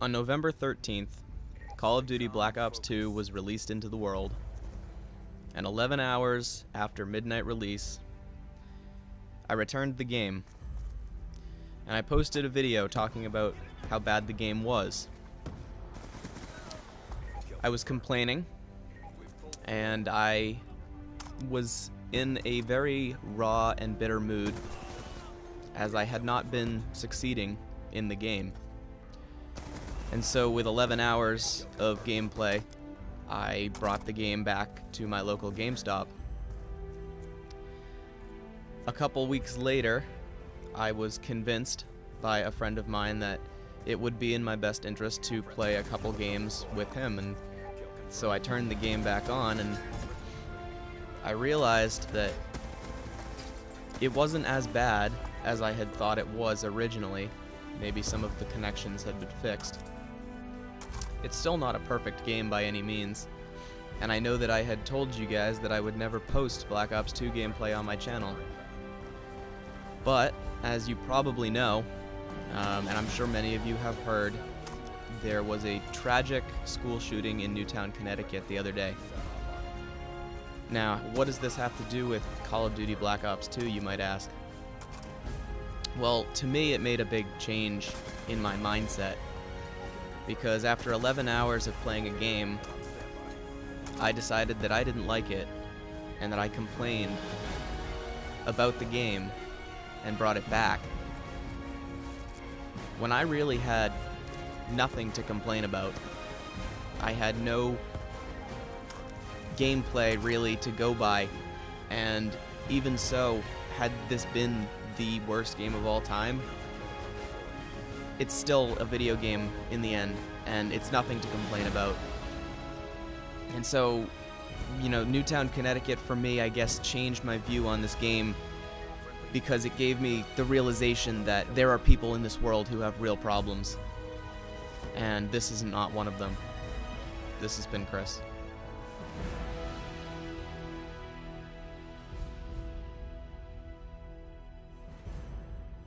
On November 13th, Call of Duty Black Ops 2 was released into the world, and 11 hours after midnight release, I returned the game, and I posted a video talking about how bad the game was. I was complaining, and I was in a very raw and bitter mood, as I had not been succeeding in the game. And so with 11 hours of gameplay, I brought the game back to my local GameStop. A couple weeks later, I was convinced by a friend of mine that it would be in my best interest to play a couple games with him, and so I turned the game back on, and I realized that it wasn't as bad as I had thought it was originally. Maybe some of the connections had been fixed. It's still not a perfect game by any means, and I know that I had told you guys that I would never post Black Ops 2 gameplay on my channel. But, as you probably know, and I'm sure many of you have heard, there was a tragic school shooting in Newtown, Connecticut the other day. Now, what does this have to do with Call of Duty Black Ops 2, you might ask? Well, to me it made a big change in my mindset, because after 11 hours of playing a game, I decided that I didn't like it, and that I complained about the game and brought it back, when I really had nothing to complain about. I had no gameplay really to go by, and even so, had this been the worst game of all time, it's still a video game in the end, and it's nothing to complain about. And so, you know, Newtown, Connecticut for me, I guess, changed my view on this game, because it gave me the realization that there are people in this world who have real problems, and this is not one of them. This has been Chris.